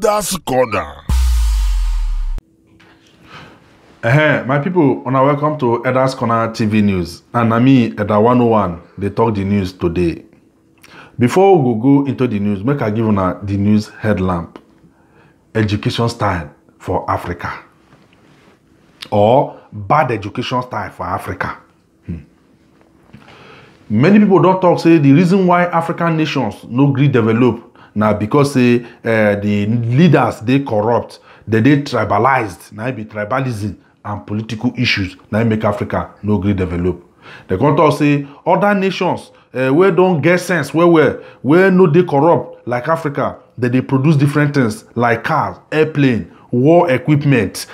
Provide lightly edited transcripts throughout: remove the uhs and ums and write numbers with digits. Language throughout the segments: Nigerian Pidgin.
Elders Corner. My people, welcome to Elders Corner TV News. And me, Eda 101, they talk the news today. Before we go into the news, make I give you the news headlamp. Education style for Africa. Or bad education style for Africa. Many people don't talk, say the reason why African nations no gree develop now because say the leaders they corrupt, they tribalized, now be tribalism and political issues now make Africa no gree develop. They can talk say other nations where don't get sense where no they corrupt like Africa, that they produce different things like cars, airplane, war equipment,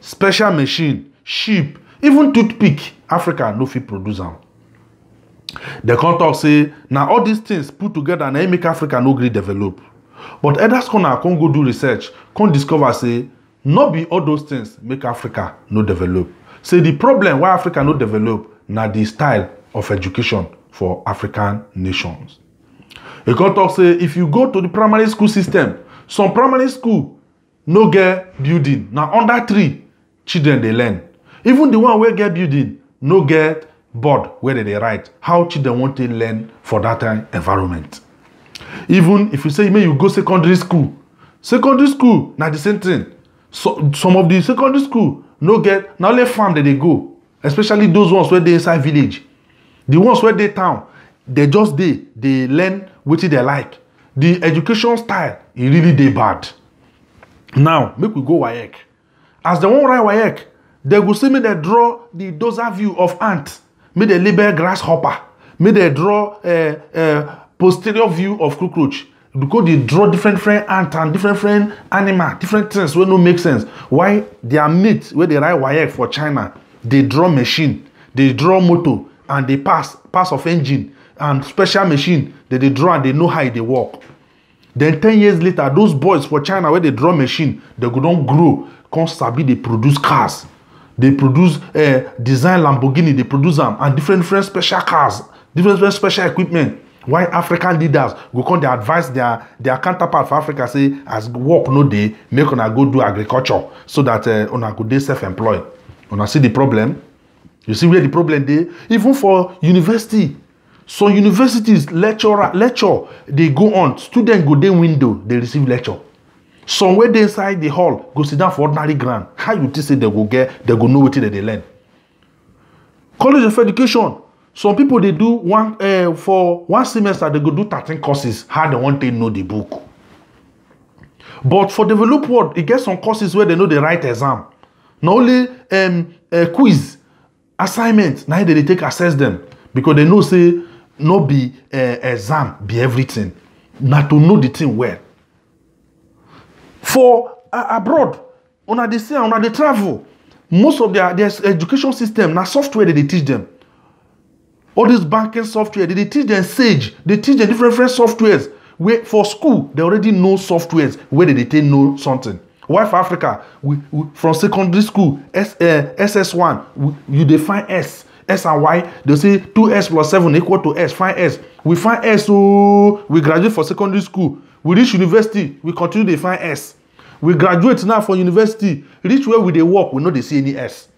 special machine, ship, even toothpick. Africa no fit produce them. They can't talk say now all these things put together and make Africa no great develop. But Elders Corner can't go do research, can't discover say not be all those things make Africa no develop. Say the problem why Africa no develop now the style of education for African nations. You can't talk say if you go to the primary school system, some primary school no get building. Now under 3 children they learn. Even the one where get building no get board where they write how children want to learn for that environment. Even if you say may you go secondary school now the same thing. So some of the secondary school no get now only farm that they go, especially those ones where they inside village. The ones where they town, they just they learn what they like. The education style is really they bad. Now make we go WAEC. As the one write WAEC, they go see me they draw the dozer view of ant. May they label grasshopper. May they draw posterior view of cockroach. Because they draw different ant and different animal, different things where no make sense. Why their meat where they write WAEC for China, they draw machine, they draw motor, and they pass of engine and special machine that they draw and they know how they work. Then 10 years later, those boys for China where they draw machine, they go don't grow, can't sabi they produce cars. They produce design Lamborghini, they produce them, and different special cars, different special equipment. Why African leaders go come they advise their counterpart for Africa say as work no day, make una go do agriculture so that una go dey self-employed. Una see the problem? You see where the problem dey? Even for university. So universities lecture, they go on. Students go dey window, they receive lecture. Somewhere they inside the hall, go sit down for ordinary ground. How you think say they go know what they learn? College of Education. Some people they do for one semester, they go do 13 courses. How they want to know the book. But for developed world, it gets some courses where they know the right exam. Not only quiz, assignment, now they take assess them. Because they know say no be exam, be everything. Not to know the thing well. For abroad, on they travel. Most of their education system, now software that they teach them. All this banking software, they teach them Sage. They teach them different softwares. Where for school, they already know softwares where they know something. Why for Africa? We from secondary school, SS1, you define S and Y. They say 2S plus 7 equal to S. Find S. We find S, so we graduate for secondary school. We reach university, we continue to find S. We graduate now for university, reach where we they work, we know they see any S.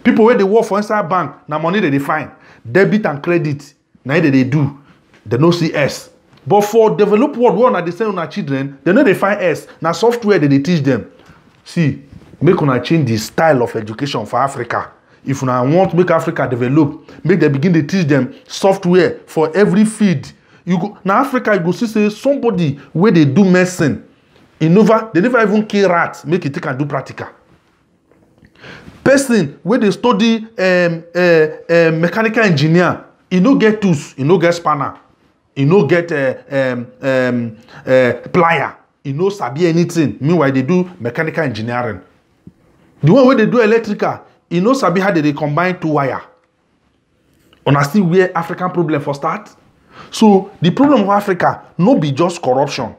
People where they work for inside bank, now money they find. Debit and credit, now they do. They no see S. But for developed world, one at the same on our children, they know they find S. Now software that they teach them. See, make una change the style of education for Africa. If una want to make Africa develop, make them begin to teach them software for every field. You go now Africa, you go see say somebody where they do medicine, they never even kill rats, make it take and do practical. Person where they study mechanical engineer, he no get tools, he no get spanner, he no get plier, he no sabi anything. Meanwhile, they do mechanical engineering. The one where they do electrical, he no sabi how they combine 2 wire. Una see where African problem for start. So the problem of Africa no be just corruption.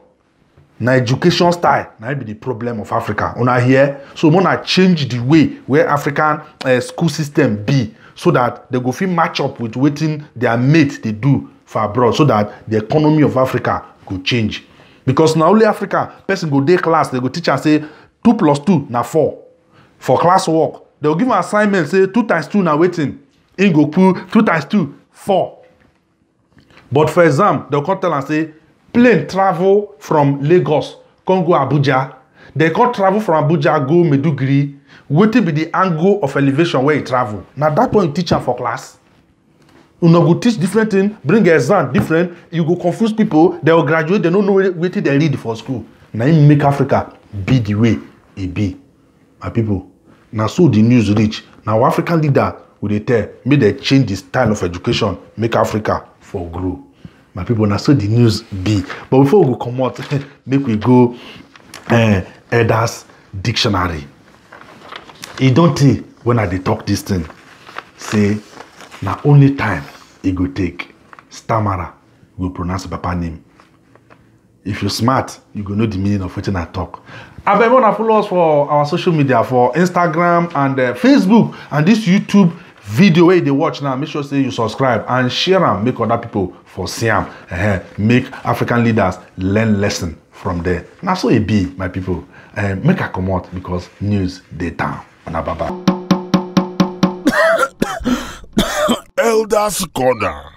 Na education style na be the problem of Africa. Una here, so wanna change the way where African school system be, so that they go fit match up with wetin their mates they do for abroad, so that the economy of Africa go change. Because now only Africa, person go day class, they go teach and say 2 plus 2 na 4. For class work, they will give an assignment, say 2 times 2 na waiting. In go put 2 times 2, 4. But for exam, they'll come tell and say, plane travel from Lagos, come go Abuja. They can travel from Abuja, go Meduguri. What will be the angle of elevation where you travel? Now that point teacher for class. You know, go teach different thing, bring exam different, you go confuse people, they will graduate, they don't know what they read for school. Now you make Africa be the way it be. My people, now so the news reach. Now African leader will they tell, may they change the style of education, make Africa for grow. My people, now so the news be. But before we go come out, make we go Elders Dictionary. You don't think when I dey talk this thing, say, na only time it go take stammerer will pronounce Papa name. If you're smart, you go know the meaning of what I talk. I beg wanna follow us for our social media, for Instagram and Facebook, and this YouTube video where they watch now. Make sure say you subscribe and share them, make other people for see them. Make African leaders learn lesson from there. Now so it be, my people. Make a come out because news they down. Baba. Elders Corner.